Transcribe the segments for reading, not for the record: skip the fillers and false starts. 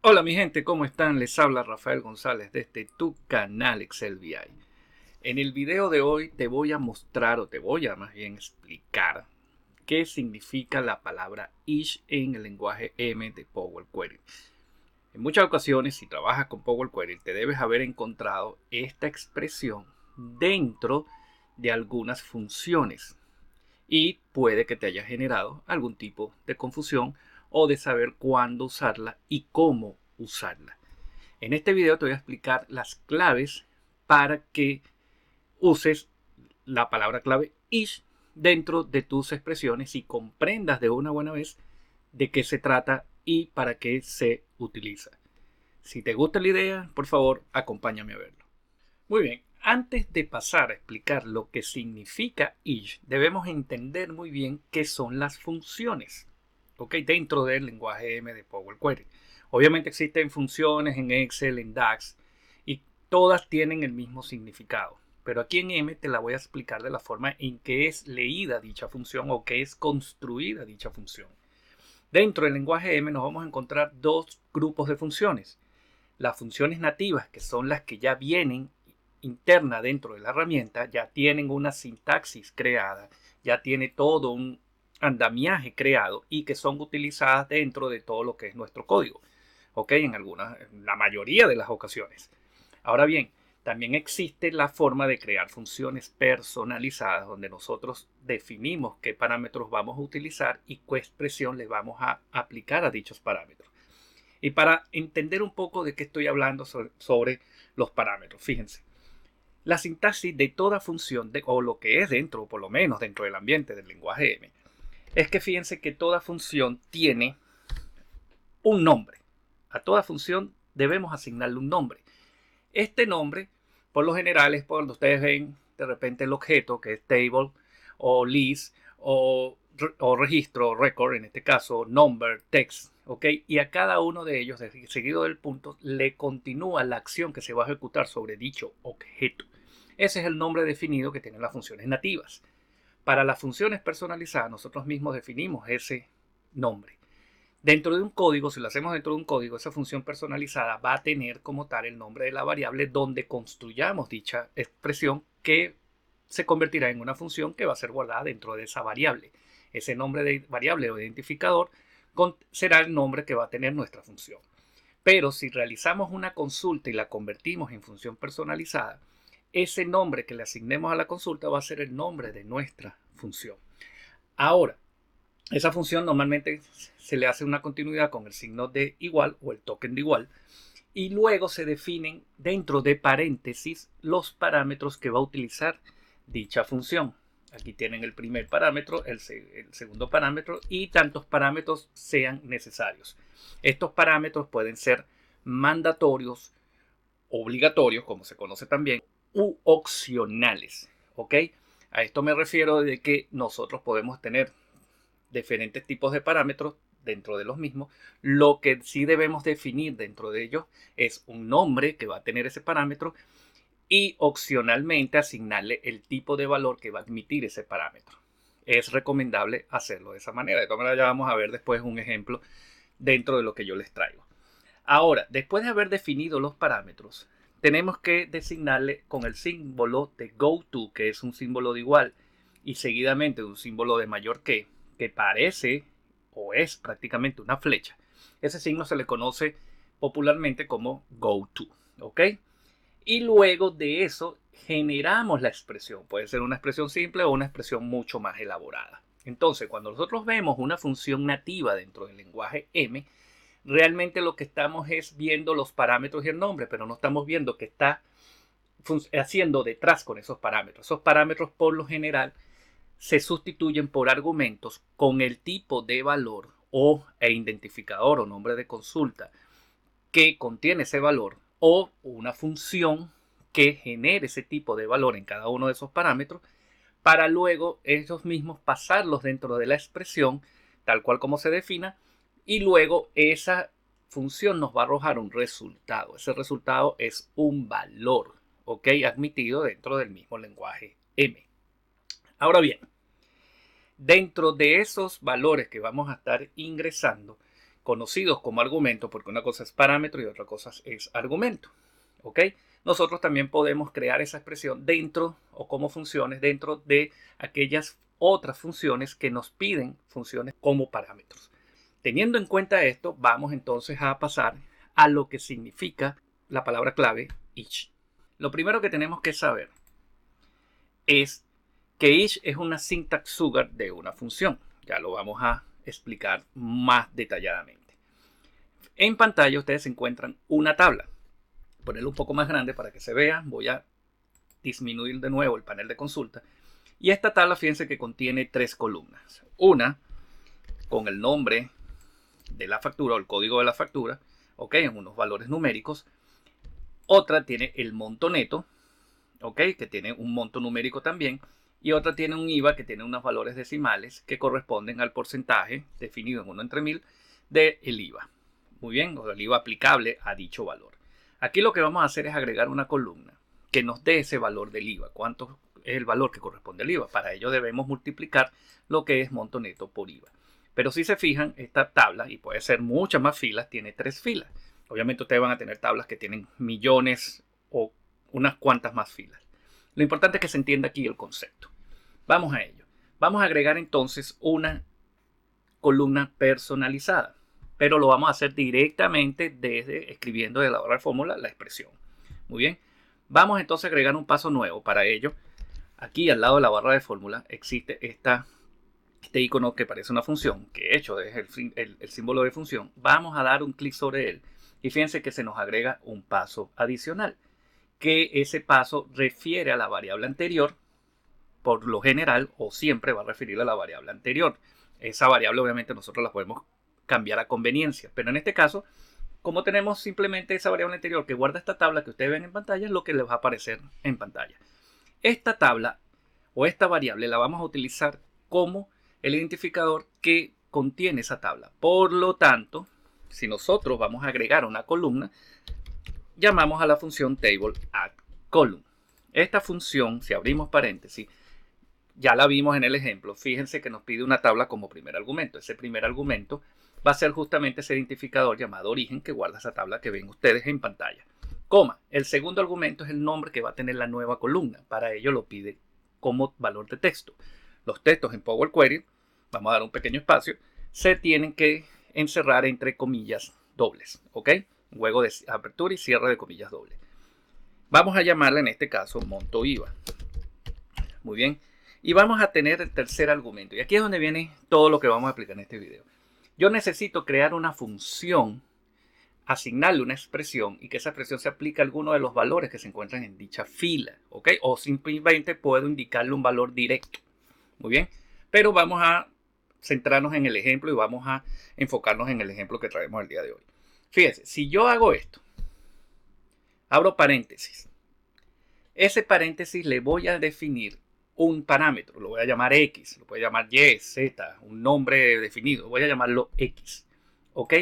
Hola mi gente, ¿cómo están? Les habla Rafael González desde tu canal Excel VI. En el video de hoy te voy a mostrar o te voy a más bien explicar qué significa la palabra each en el lenguaje M de Power Query. En muchas ocasiones, si trabajas con Power Query, te debes haber encontrado esta expresión dentro de algunas funciones y puede que te haya generado algún tipo de confusión o de saber cuándo usarla y cómo usarla. En este video te voy a explicar las claves para que uses la palabra clave each dentro de tus expresiones y comprendas de una buena vez de qué se trata y para qué se utiliza. Si te gusta la idea, por favor, acompáñame a verlo. Muy bien, antes de pasar a explicar lo que significa each, debemos entender muy bien qué son las funciones, ¿ok? Dentro del lenguaje M de Power Query. Obviamente existen funciones en Excel, en DAX, y todas tienen el mismo significado. Pero aquí en M te la voy a explicar de la forma en que es leída dicha función o que es construida dicha función. Dentro del lenguaje M nos vamos a encontrar dos grupos de funciones. Las funciones nativas, que son las que ya vienen interna dentro de la herramienta, ya tienen una sintaxis creada, ya tiene todo un andamiaje creado y que son utilizadas dentro de todo lo que es nuestro código, ¿ok? En la mayoría de las ocasiones. Ahora bien, también existe la forma de crear funciones personalizadas donde nosotros definimos qué parámetros vamos a utilizar y qué expresión le vamos a aplicar a dichos parámetros. Y para entender un poco de qué estoy hablando sobre los parámetros, fíjense. La sintaxis de toda función, o lo que es dentro, por lo menos dentro del ambiente del lenguaje M, es que fíjense que toda función tiene un nombre. A toda función debemos asignarle un nombre. Este nombre, por lo general, es cuando ustedes ven de repente el objeto, que es table, o list, o registro, o record, en este caso, number, text, ¿ok? Y a cada uno de ellos, seguido del punto, le continúa la acción que se va a ejecutar sobre dicho objeto. Ese es el nombre definido que tienen las funciones nativas. Para las funciones personalizadas, nosotros mismos definimos ese nombre. Dentro de un código, si lo hacemos dentro de un código, esa función personalizada va a tener como tal el nombre de la variable donde construyamos dicha expresión que se convertirá en una función que va a ser guardada dentro de esa variable. Ese nombre de variable o identificador será el nombre que va a tener nuestra función. Pero si realizamos una consulta y la convertimos en función personalizada, ese nombre que le asignemos a la consulta va a ser el nombre de nuestra función. Ahora, esa función normalmente se le hace una continuidad con el signo de igual o el token de igual y luego se definen dentro de paréntesis los parámetros que va a utilizar dicha función. Aquí tienen el primer parámetro, el segundo parámetro y tantos parámetros sean necesarios. Estos parámetros pueden ser mandatorios, obligatorios, como se conoce también, u opcionales. ¿Ok? A esto me refiero de que nosotros podemos tener diferentes tipos de parámetros dentro de los mismos. Lo que sí debemos definir dentro de ellos es un nombre que va a tener ese parámetro y opcionalmente asignarle el tipo de valor que va a admitir ese parámetro. Es recomendable hacerlo de esa manera. De todas maneras, ya vamos a ver después un ejemplo dentro de lo que yo les traigo. Ahora, después de haber definido los parámetros, tenemos que designarle con el símbolo de goTo, que es un símbolo de igual, y seguidamente un símbolo de mayor que parece o es prácticamente una flecha. Ese signo se le conoce popularmente como goTo, ¿ok? Y luego de eso generamos la expresión. Puede ser una expresión simple o una expresión mucho más elaborada. Entonces, cuando nosotros vemos una función nativa dentro del lenguaje M, realmente lo que estamos es viendo los parámetros y el nombre, pero no estamos viendo qué está haciendo detrás con esos parámetros. Esos parámetros por lo general se sustituyen por argumentos con el tipo de valor e identificador o nombre de consulta que contiene ese valor o una función que genere ese tipo de valor en cada uno de esos parámetros para luego ellos mismos pasarlos dentro de la expresión tal cual como se defina y luego esa función nos va a arrojar un resultado. Ese resultado es un valor, ¿ok? Admitido dentro del mismo lenguaje M. Ahora bien, dentro de esos valores que vamos a estar ingresando, conocidos como argumentos, porque una cosa es parámetro y otra cosa es argumento. ¿Ok? Nosotros también podemos crear esa expresión dentro o como funciones dentro de aquellas otras funciones que nos piden funciones como parámetros. Teniendo en cuenta esto, vamos entonces a pasar a lo que significa la palabra clave each. Lo primero que tenemos que saber es que each es una syntax sugar de una función. Ya lo vamos a explicar más detalladamente. En pantalla ustedes encuentran una tabla. Ponerlo un poco más grande para que se vea. Voy a disminuir de nuevo el panel de consulta. Y esta tabla, fíjense que contiene 3 columnas. Una con el nombre de la factura o el código de la factura, ¿ok? En unos valores numéricos. Otra tiene el monto neto, ¿ok? Que tiene un monto numérico también. Y otra tiene un IVA que tiene unos valores decimales que corresponden al porcentaje definido en 1 entre 1000 del IVA. Muy bien, o el IVA aplicable a dicho valor. Aquí lo que vamos a hacer es agregar una columna que nos dé ese valor del IVA. ¿Cuánto es el valor que corresponde al IVA? Para ello debemos multiplicar lo que es monto neto por IVA. Pero si se fijan, esta tabla, y puede ser muchas más filas, tiene 3 filas. Obviamente ustedes van a tener tablas que tienen millones o unas cuantas más filas. Lo importante es que se entienda aquí el concepto. Vamos a ello. Vamos a agregar entonces una columna personalizada, pero lo vamos a hacer directamente desde escribiendo de la barra de fórmula la expresión. Muy bien. Vamos entonces a agregar un paso nuevo. Para ello, aquí al lado de la barra de fórmula existe este icono que parece una función, que he hecho es el símbolo de función. Vamos a dar un clic sobre él y fíjense que se nos agrega un paso adicional, que ese paso refiere a la variable anterior. Por lo general o siempre va a referir a la variable anterior. Esa variable obviamente nosotros la podemos cambiar a conveniencia, pero en este caso, como tenemos simplemente esa variable anterior que guarda esta tabla que ustedes ven en pantalla, es lo que les va a aparecer en pantalla. Esta tabla o esta variable la vamos a utilizar como el identificador que contiene esa tabla. Por lo tanto, si nosotros vamos a agregar una columna, llamamos a la función table add column. Esta función, si abrimos paréntesis, ya la vimos en el ejemplo. Fíjense que nos pide una tabla como primer argumento. Ese primer argumento va a ser justamente ese identificador llamado origen que guarda esa tabla que ven ustedes en pantalla. Coma. El segundo argumento es el nombre que va a tener la nueva columna. Para ello lo pide como valor de texto. Los textos en Power Query, vamos a dar un pequeño espacio, se tienen que encerrar entre comillas dobles. ¿Ok? Luego de apertura y cierre de comillas dobles. Vamos a llamarle en este caso monto IVA. Muy bien. Y vamos a tener el tercer argumento. Y aquí es donde viene todo lo que vamos a aplicar en este video. Yo necesito crear una función, asignarle una expresión y que esa expresión se aplique a alguno de los valores que se encuentran en dicha fila. ¿Ok? O simplemente puedo indicarle un valor directo. Muy bien. Pero vamos a centrarnos en el ejemplo y vamos a enfocarnos en el ejemplo que traemos el día de hoy. Fíjense, si yo hago esto, abro paréntesis. Ese paréntesis le voy a definir un parámetro, lo voy a llamar X, lo voy a llamar Y, Z, un nombre definido, voy a llamarlo X, ¿ok?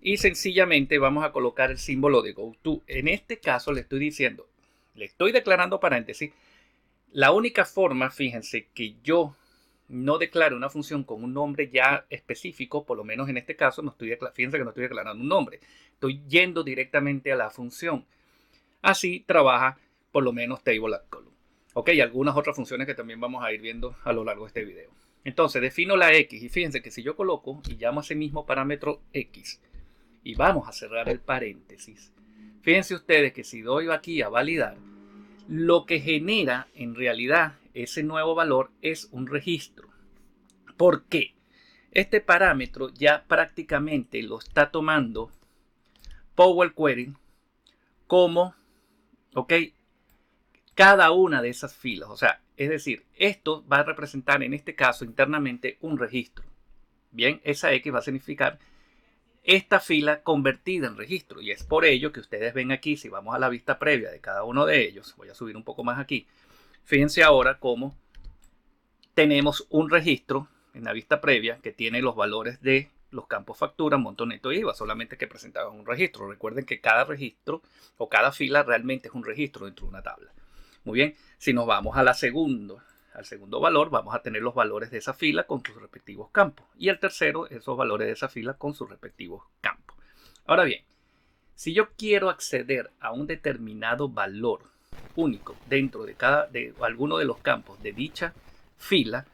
Y sencillamente vamos a colocar el símbolo de goTo. En este caso le estoy diciendo, le estoy declarando paréntesis. La única forma, fíjense, que yo no declare una función con un nombre ya específico, por lo menos en este caso, fíjense que no estoy declarando un nombre, estoy yendo directamente a la función. Así trabaja por lo menos table add column. Ok, y algunas otras funciones que también vamos a ir viendo a lo largo de este video. Entonces defino la X y fíjense que si yo coloco y llamo a ese mismo parámetro X y vamos a cerrar el paréntesis, fíjense ustedes que si doy aquí a validar, lo que genera en realidad ese nuevo valor es un registro. ¿Por qué? Este parámetro ya prácticamente lo está tomando Power Query como, ok, cada una de esas filas. O sea, es decir, esto va a representar en este caso internamente un registro. Bien, esa X va a significar esta fila convertida en registro. Y es por ello que ustedes ven aquí, si vamos a la vista previa de cada uno de ellos, voy a subir un poco más aquí. Fíjense ahora cómo tenemos un registro en la vista previa que tiene los valores de los campos factura, monto neto y IVA, solamente que presentaban un registro. Recuerden que cada registro o cada fila realmente es un registro dentro de una tabla. Muy bien, si nos vamos al segundo al segundo valor vamos a tener los valores de esa fila con sus respectivos campos. Y al tercero, esos valores de esa fila con sus respectivos campos. Ahora bien, si yo quiero acceder a un determinado valor único dentro de alguno de los campos de dicha fila,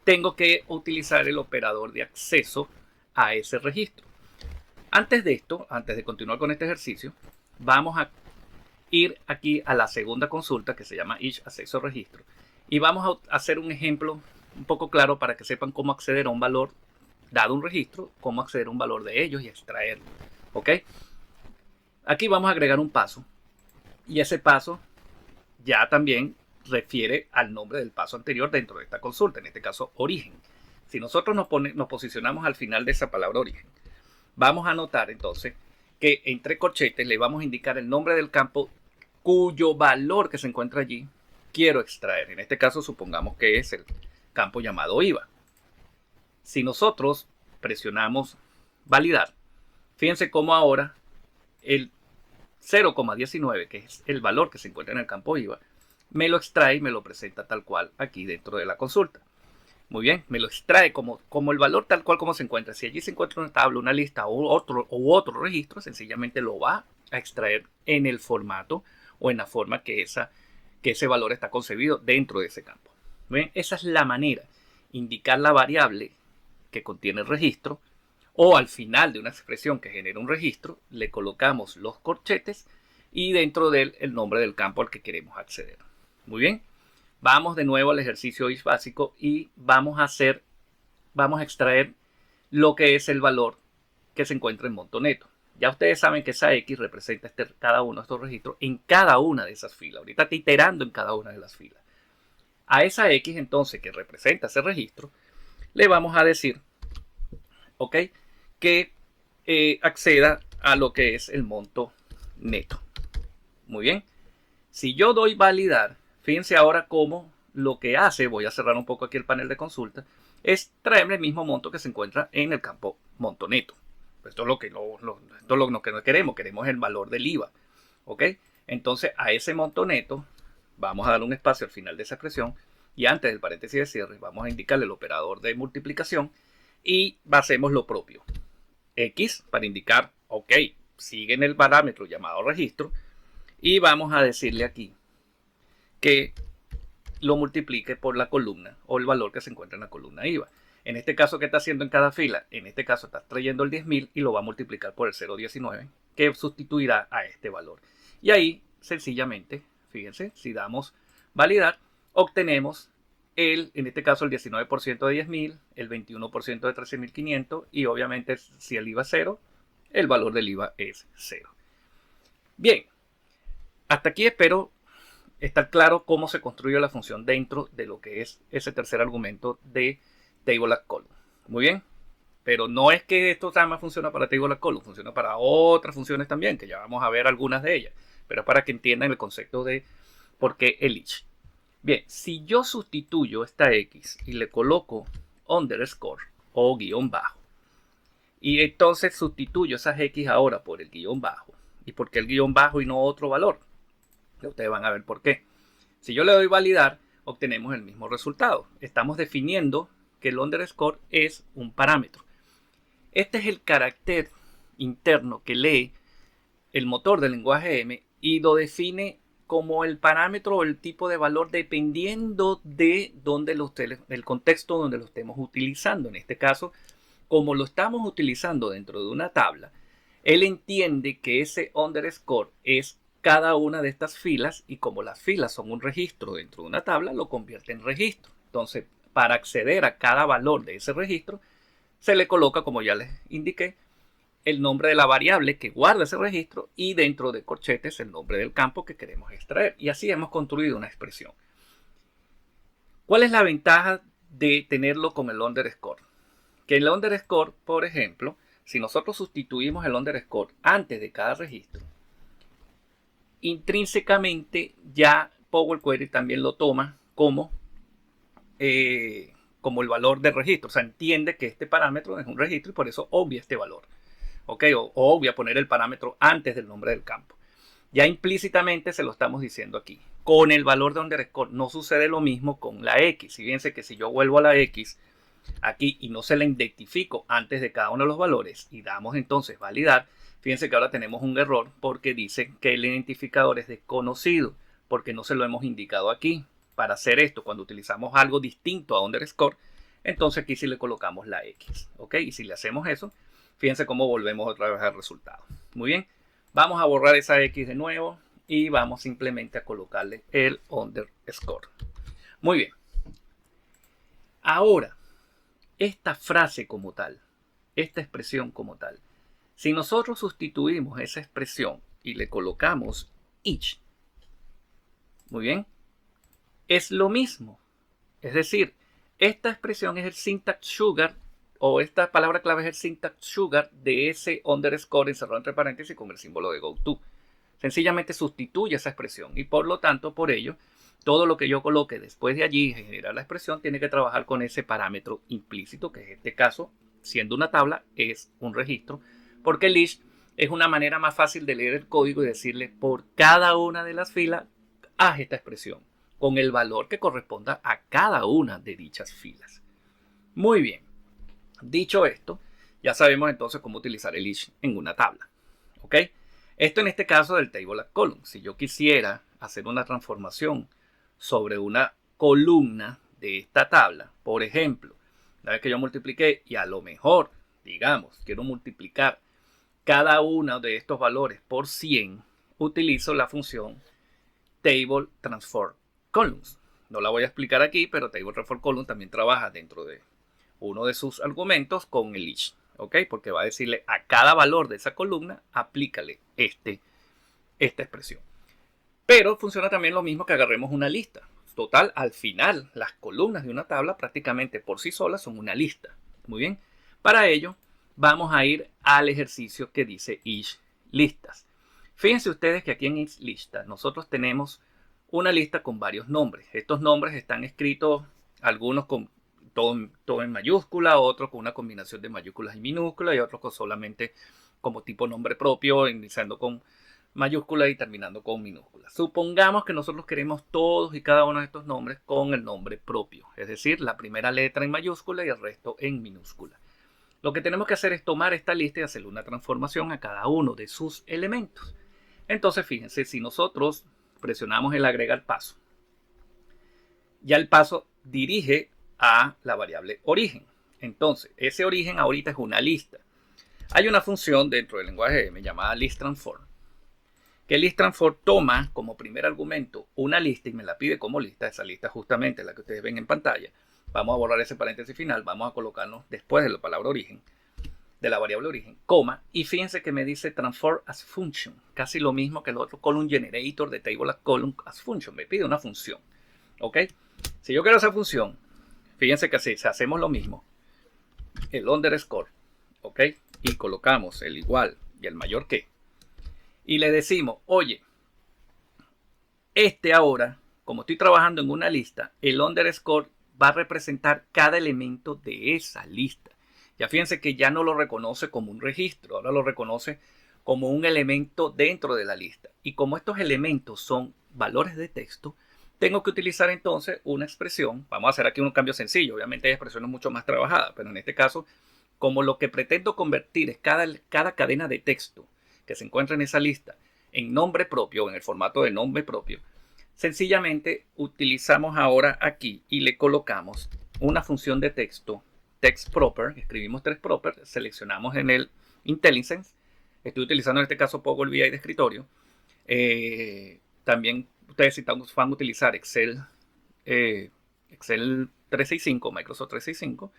tengo que utilizar el operador de acceso a ese registro. Antes de esto, antes de continuar con este ejercicio, vamos a ir aquí a la segunda consulta que se llama each acceso registro y vamos a hacer un ejemplo un poco claro para que sepan cómo acceder a un valor dado un registro, cómo acceder a un valor de ellos y extraerlo. ¿Ok? Aquí vamos a agregar un paso y ese paso ya también refiere al nombre del paso anterior dentro de esta consulta, en este caso origen. Si nosotros nos posicionamos al final de esa palabra origen, vamos a anotar entonces que entre corchetes le vamos a indicar el nombre del campo cuyo valor que se encuentra allí quiero extraer. En este caso supongamos que es el campo llamado IVA. Si nosotros presionamos validar, fíjense cómo ahora el 0,19, que es el valor que se encuentra en el campo IVA, me lo extrae y me lo presenta tal cual aquí dentro de la consulta. Muy bien, me lo extrae como el valor tal cual como se encuentra. Si allí se encuentra una tabla, una lista u otro registro, sencillamente lo va a extraer en el formato o en la forma que ese valor está concebido dentro de ese campo. ¿Ven? Esa es la manera, indicar la variable que contiene el registro, o al final de una expresión que genera un registro, le colocamos los corchetes y dentro de él el nombre del campo al que queremos acceder. Muy bien, vamos de nuevo al ejercicio is básico y vamos a extraer lo que es el valor que se encuentra en monto neto. Ya ustedes saben que esa X representa cada uno de estos registros en cada una de esas filas. Ahorita está iterando en cada una de las filas. A esa X entonces que representa ese registro, le vamos a decir, ¿ok?, que acceda a lo que es el monto neto. Muy bien. Si yo doy validar, fíjense ahora cómo lo que hace, voy a cerrar un poco aquí el panel de consulta, es traerme el mismo monto que se encuentra en el campo monto neto. Esto es lo que no queremos el valor del IVA. ¿Ok? Entonces a ese monto neto vamos a dar un espacio al final de esa expresión y antes del paréntesis de cierre vamos a indicarle el operador de multiplicación y hacemos lo propio. X para indicar, ok, sigue en el parámetro llamado registro y vamos a decirle aquí que lo multiplique por la columna o el valor que se encuentra en la columna IVA. En este caso, ¿qué está haciendo en cada fila? En este caso está trayendo el 10.000 y lo va a multiplicar por el 0,19 que sustituirá a este valor. Y ahí, sencillamente, fíjense, si damos validar, obtenemos en este caso el 19% de 10.000, el 21% de 13.500 y obviamente si el IVA es 0, el valor del IVA es 0. Bien, hasta aquí espero estar claro cómo se construye la función dentro de lo que es ese tercer argumento de Table at Column. Muy bien, pero no es que esto nada más funciona para Table at Column, funciona para otras funciones también, que ya vamos a ver algunas de ellas, pero es para que entiendan el concepto de por qué el each. Bien, si yo sustituyo esta X y le coloco underscore o guión bajo, y entonces sustituyo esas X ahora por el guión bajo, ¿y por qué el guión bajo y no otro valor? Ustedes van a ver por qué. Si yo le doy validar, obtenemos el mismo resultado. Estamos definiendo que el underscore es un parámetro. Este es el carácter interno que lee el motor del lenguaje M y lo define como el parámetro o el tipo de valor dependiendo de el contexto donde lo estemos utilizando. En este caso, como lo estamos utilizando dentro de una tabla, él entiende que ese underscore es cada una de estas filas y como las filas son un registro dentro de una tabla, lo convierte en registro. Entonces, para acceder a cada valor de ese registro, se le coloca, como ya les indiqué, el nombre de la variable que guarda ese registro y dentro de corchetes el nombre del campo que queremos extraer. Y así hemos construido una expresión. ¿Cuál es la ventaja de tenerlo con el underscore? Que el underscore, por ejemplo, si nosotros sustituimos el underscore antes de cada registro, intrínsecamente ya Power Query también lo toma como el valor del registro. O sea, entiende que este parámetro es un registro y por eso obvia este valor. ¿Ok? O obvia poner el parámetro antes del nombre del campo. Ya implícitamente se lo estamos diciendo aquí. Con el valor de underscore no sucede lo mismo con la X. Fíjense que si yo vuelvo a la X aquí y no se la identifico antes de cada uno de los valores y damos entonces validar, fíjense que ahora tenemos un error porque dice que el identificador es desconocido porque no se lo hemos indicado aquí. Para hacer esto, cuando utilizamos algo distinto a underscore, entonces aquí sí le colocamos la X, ¿ok? Y si le hacemos eso, fíjense cómo volvemos otra vez al resultado. Muy bien, vamos a borrar esa X de nuevo y vamos simplemente a colocarle el underscore. Muy bien. Ahora, esta frase como tal, esta expresión como tal, si nosotros sustituimos esa expresión y le colocamos each, muy bien, es lo mismo. Es decir, esta expresión es el syntax sugar, o esta palabra clave es el syntax sugar de ese underscore encerrado entre paréntesis con el símbolo de goto. Sencillamente sustituye esa expresión y por lo tanto, por ello, todo lo que yo coloque después de allí generar la expresión tiene que trabajar con ese parámetro implícito, que en este caso, siendo una tabla, es un registro, porque el each es una manera más fácil de leer el código y decirle por cada una de las filas, haz esta expresión, con el valor que corresponda a cada una de dichas filas. Muy bien, dicho esto, ya sabemos entonces cómo utilizar el each en una tabla, ¿ok? Esto en este caso del table at column. Si yo quisiera hacer una transformación sobre una columna de esta tabla, por ejemplo, una vez que yo multipliqué y a lo mejor, digamos, quiero multiplicar cada uno de estos valores por 100, utilizo la función table transform columns. No la voy a explicar aquí, pero table transform columns también trabaja dentro de uno de sus argumentos con el each. ¿Ok? Porque va a decirle a cada valor de esa columna, aplícale esta expresión. Pero funciona también lo mismo que agarremos una lista. Total, al final, las columnas de una tabla prácticamente por sí solas son una lista. Muy bien. Para ello, vamos a ir al ejercicio que dice each listas. Fíjense ustedes que aquí en each lista nosotros tenemos una lista con varios nombres. Estos nombres están escritos, algunos con todo en mayúscula, otros con una combinación de mayúsculas y minúsculas y otros con solamente como tipo nombre propio, iniciando con mayúsculas y terminando con minúsculas. Supongamos que nosotros queremos todos y cada uno de estos nombres con el nombre propio, es decir, la primera letra en mayúscula y el resto en minúscula. Lo que tenemos que hacer es tomar esta lista y hacerle una transformación a cada uno de sus elementos. Entonces, fíjense, si nosotros presionamos el agregar paso, ya el paso dirige a la variable origen. Entonces, ese origen ahorita es una lista. Hay una función dentro del lenguaje M llamada listTransform, que listTransform toma como primer argumento una lista y me la pide como lista. Esa lista justamente la que ustedes ven en pantalla. Vamos a borrar ese paréntesis final, vamos a colocarnos después de la palabra origen, de la variable origen, coma, y fíjense que me dice transform as function, casi lo mismo que el otro column generator de table at column as function, me pide una función, ¿ok? Si yo quiero esa función, fíjense que si hacemos lo mismo, el underscore, ¿ok? Y colocamos el igual y el mayor que, y le decimos, oye, ahora, como estoy trabajando en una lista, el underscore va a representar cada elemento de esa lista. Ya fíjense que ya no lo reconoce como un registro, ahora lo reconoce como un elemento dentro de la lista. Y como estos elementos son valores de texto, tengo que utilizar entonces una expresión. Vamos a hacer aquí un cambio sencillo. Obviamente hay expresiones mucho más trabajadas, pero en este caso, como lo que pretendo convertir es cada cadena de texto que se encuentra en esa lista en nombre propio, en el formato de nombre propio, sencillamente utilizamos ahora aquí y le colocamos una función de texto, textProper, escribimos textProper, seleccionamos en el IntelliSense, estoy utilizando en este caso Power BI de escritorio, también ustedes si van a utilizar Excel 365, Microsoft 365,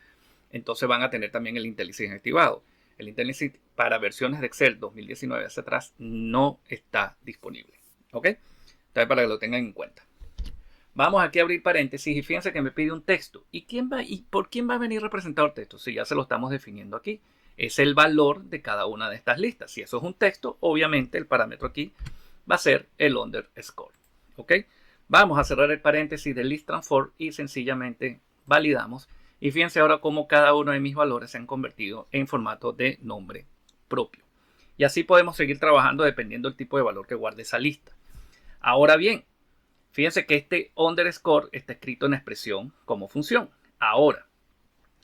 entonces van a tener también el IntelliSense activado. El IntelliSense para versiones de Excel 2019 hacia atrás no está disponible, ¿ok? Entonces, para que lo tengan en cuenta. Vamos aquí a abrir paréntesis y fíjense que me pide un texto. ¿Y por quién va a venir representado el texto? Si ya se lo estamos definiendo aquí. Es el valor de cada una de estas listas. Si eso es un texto, obviamente el parámetro aquí va a ser el underscore. ¿Ok? Vamos a cerrar el paréntesis de listTransform y sencillamente validamos. Y fíjense ahora cómo cada uno de mis valores se han convertido en formato de nombre propio. Y así podemos seguir trabajando dependiendo del tipo de valor que guarde esa lista. Ahora bien, fíjense que este underscore está escrito en expresión como función. Ahora,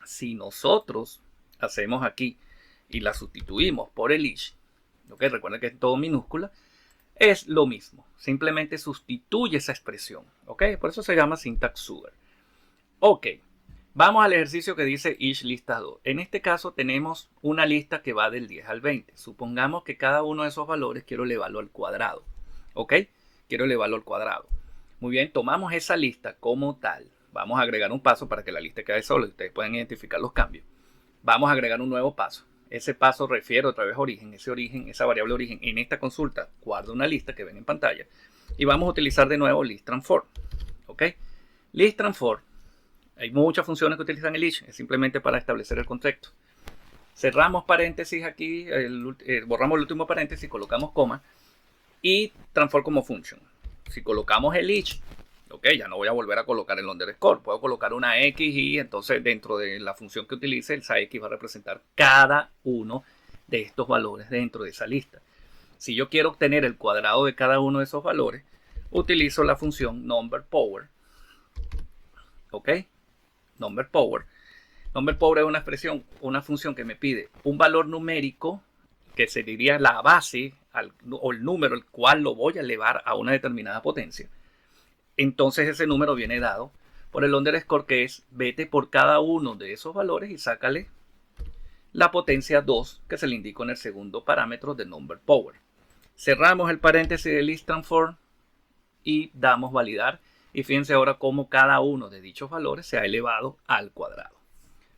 si nosotros hacemos aquí y la sustituimos por el each, ¿ok? Recuerden que es todo minúscula, es lo mismo. Simplemente sustituye esa expresión, ¿ok? Por eso se llama syntax sugar. Ok, vamos al ejercicio que dice each lista 2. En este caso tenemos una lista que va del 10 al 20. Supongamos que cada uno de esos valores quiero elevarlo al cuadrado, ¿ok? Quiero elevarlo al cuadrado. Muy bien, tomamos esa lista como tal. Vamos a agregar un paso para que la lista quede sola y ustedes puedan identificar los cambios. Vamos a agregar un nuevo paso. Ese paso refiere otra vez a origen. Esa variable origen en esta consulta guarda una lista que ven en pantalla. Y vamos a utilizar de nuevo list transform. ¿Ok? List transform. Hay muchas funciones que utilizan el each. Es simplemente para establecer el contexto. Cerramos paréntesis aquí. Borramos el último paréntesis. Colocamos coma. Y transform como function. Si colocamos el each, ok, ya no voy a volver a colocar el underscore. Puedo colocar una X y entonces dentro de la función que utilice, esa X va a representar cada uno de estos valores dentro de esa lista. Si yo quiero obtener el cuadrado de cada uno de esos valores, utilizo la función numberPower. Ok, numberPower. NumberPower es una expresión, una función que me pide un valor numérico que sería la base o el número el cual lo voy a elevar a una determinada potencia. Entonces ese número viene dado por el underscore, que es vete por cada uno de esos valores y sácale la potencia 2 que se le indica en el segundo parámetro de numberPower. Cerramos el paréntesis de list transform y damos validar. Y fíjense ahora cómo cada uno de dichos valores se ha elevado al cuadrado.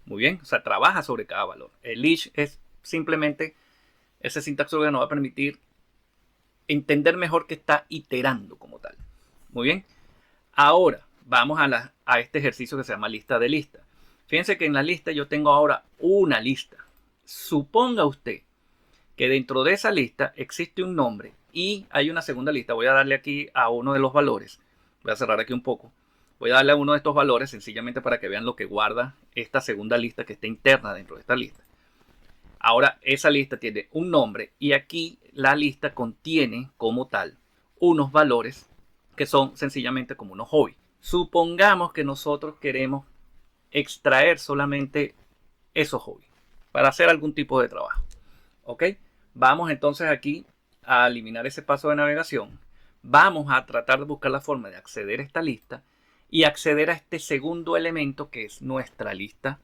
Muy bien, o sea, trabaja sobre cada valor. El each es simplemente ese sintaxis que nos va a permitir entender mejor que está iterando como tal. Muy bien. Ahora vamos a este ejercicio que se llama lista de lista. Fíjense que en la lista yo tengo ahora una lista. Suponga usted que dentro de esa lista existe un nombre y hay una segunda lista. Voy a darle aquí a uno de los valores. Voy a cerrar aquí un poco. Voy a darle a uno de estos valores sencillamente para que vean lo que guarda esta segunda lista que está interna dentro de esta lista. Ahora esa lista tiene un nombre y aquí la lista contiene como tal unos valores que son sencillamente como unos hobbies. Supongamos que nosotros queremos extraer solamente esos hobbies para hacer algún tipo de trabajo. ¿Ok? Vamos entonces aquí a eliminar ese paso de navegación. Vamos a tratar de buscar la forma de acceder a esta lista y acceder a este segundo elemento que es nuestra lista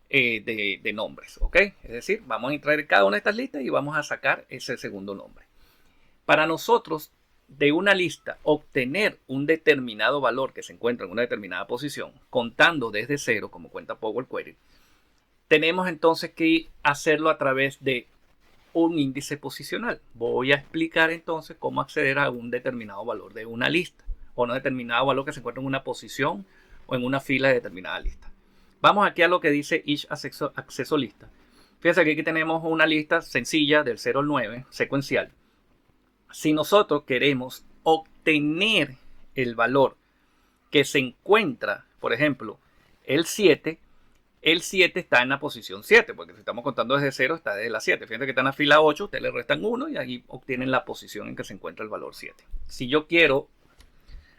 de nombres. ¿Ok? Es decir, vamos a entrar en cada una de estas listas y vamos a sacar ese segundo nombre. Para nosotros, de una lista, obtener un determinado valor que se encuentra en una determinada posición, contando desde cero, como cuenta Power Query, tenemos entonces que hacerlo a través de un índice posicional. Voy a explicar entonces cómo acceder a un determinado valor de una lista o un determinado valor que se encuentra en una posición o en una fila de determinada lista. Vamos aquí a lo que dice each acceso lista. Fíjense que aquí tenemos una lista sencilla del 0 al 9, secuencial. Si nosotros queremos obtener el valor que se encuentra, por ejemplo, el 7 está en la posición 7, porque si estamos contando desde 0, está desde la 7. Fíjense que está en la fila 8, ustedes le restan 1 y ahí obtienen la posición en que se encuentra el valor 7. Si yo quiero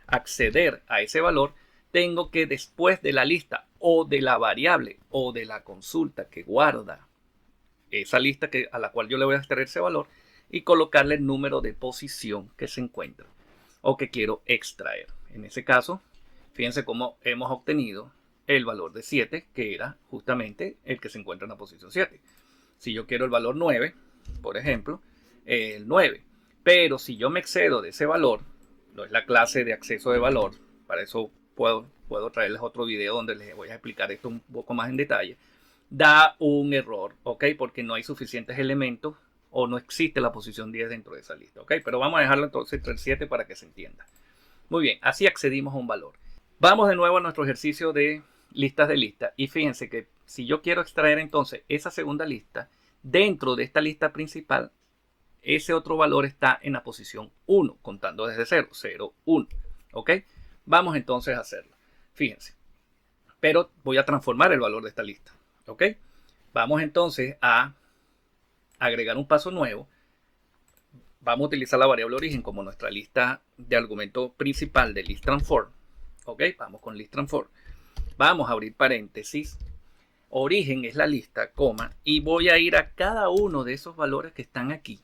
acceder a ese valor, tengo que después de la lista o de la variable o de la consulta que guarda esa lista a la cual yo le voy a extraer ese valor, y colocarle el número de posición que se encuentra o que quiero extraer. En ese caso, fíjense cómo hemos obtenido el valor de 7, que era justamente el que se encuentra en la posición 7. Si yo quiero el valor 9, por ejemplo, el 9. Pero si yo me excedo de ese valor, no es la clase de acceso de valor, para eso puedo traerles otro video donde les voy a explicar esto un poco más en detalle, da un error, ¿ok? Porque no hay suficientes elementos o no existe la posición 10 dentro de esa lista, ¿ok? Pero vamos a dejarlo entonces entre el 7 para que se entienda. Muy bien, así accedimos a un valor. Vamos de nuevo a nuestro ejercicio de listas de lista. Y fíjense que si yo quiero extraer entonces esa segunda lista, dentro de esta lista principal, ese otro valor está en la posición 1, contando desde 0, 0, 1, ¿ok? Vamos entonces a hacerlo. Fíjense. Pero voy a transformar el valor de esta lista, ¿ok? Vamos entonces a agregar un paso nuevo vamos a utilizar la variable origen como nuestra lista de argumento principal de list transform. Ok, vamos con list transform. Vamos a abrir paréntesis. Origen es la lista, coma, y voy a ir a cada uno de esos valores que están aquí.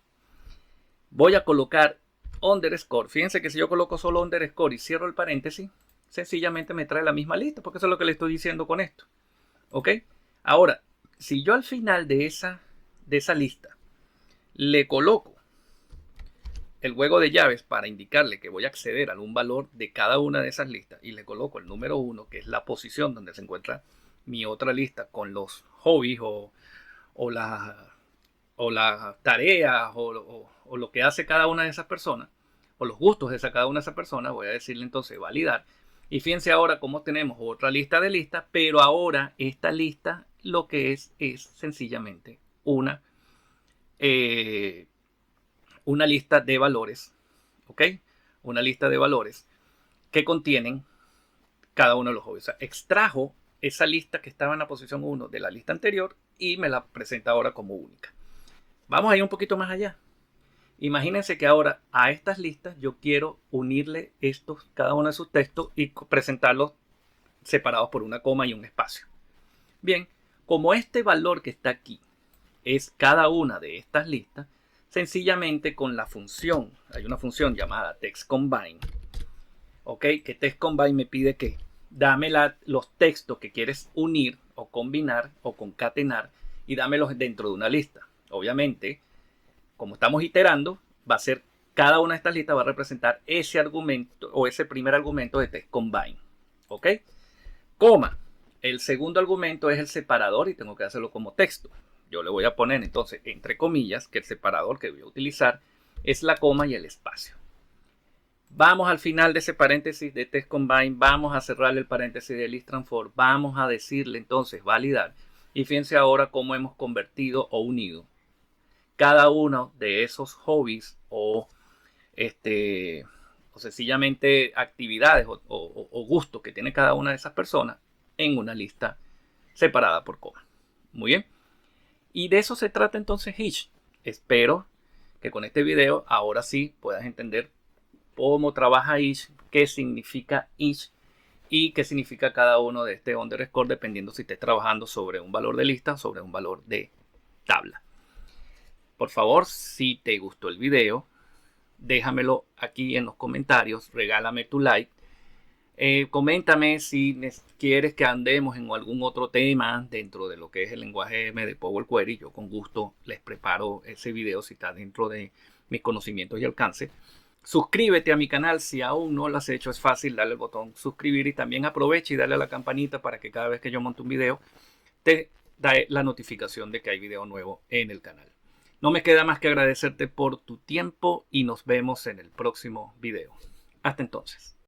Voy a colocar underscore. Fíjense que si yo coloco solo underscore y cierro el paréntesis, sencillamente me trae la misma lista, porque eso es lo que le estoy diciendo con esto. ¿Ok? Ahora, si yo al final de esa lista le coloco el juego de llaves para indicarle que voy a acceder a algún valor de cada una de esas listas y le coloco el número 1, que es la posición donde se encuentra mi otra lista con los hobbies o las tareas o lo que hace cada una de esas personas o los gustos de cada una de esas personas, voy a decirle entonces validar. Y fíjense ahora cómo tenemos otra lista de listas, pero ahora esta lista lo que es sencillamente una lista de valores, ¿ok? Una lista de valores que contienen cada uno de los hobbies. O sea, extrajo esa lista que estaba en la posición 1 de la lista anterior y me la presenta ahora como única. Vamos a ir un poquito más allá. Imagínense que ahora a estas listas yo quiero unirle cada uno de sus textos y presentarlos separados por una coma y un espacio. Bien, como este valor que está aquí es cada una de estas listas, sencillamente con la función, hay una función llamada textCombine, ¿ok? Que textCombine me pide que dame los textos que quieres unir o combinar o concatenar y dámelos dentro de una lista. Obviamente, como estamos iterando, va a ser cada una de estas listas va a representar ese argumento o ese primer argumento de textCombine, ¿ok? Coma, el segundo argumento es el separador y tengo que hacerlo como texto. Yo le voy a poner entonces entre comillas que el separador que voy a utilizar es la coma y el espacio. Vamos al final de ese paréntesis de textCombine, vamos a cerrar el paréntesis de list transform, vamos a decirle entonces validar y fíjense ahora cómo hemos convertido o unido cada uno de esos hobbies o sencillamente actividades o gustos que tiene cada una de esas personas en una lista separada por coma. Muy bien. Y de eso se trata entonces Each. Espero que con este video ahora sí puedas entender cómo trabaja Each, qué significa Each y qué significa cada uno de este underscore dependiendo si estés trabajando sobre un valor de lista o sobre un valor de tabla. Por favor, si te gustó el video, déjamelo aquí en los comentarios, regálame tu like. Coméntame si quieres que andemos en algún otro tema dentro de lo que es el lenguaje M de Power Query. Yo con gusto les preparo ese video si está dentro de mis conocimientos y alcance. Suscríbete a mi canal si aún no lo has hecho. Es fácil, darle el botón suscribir y también aprovecha y darle a la campanita para que cada vez que yo monte un video te da la notificación de que hay video nuevo en el canal. No me queda más que agradecerte por tu tiempo y nos vemos en el próximo video. Hasta entonces.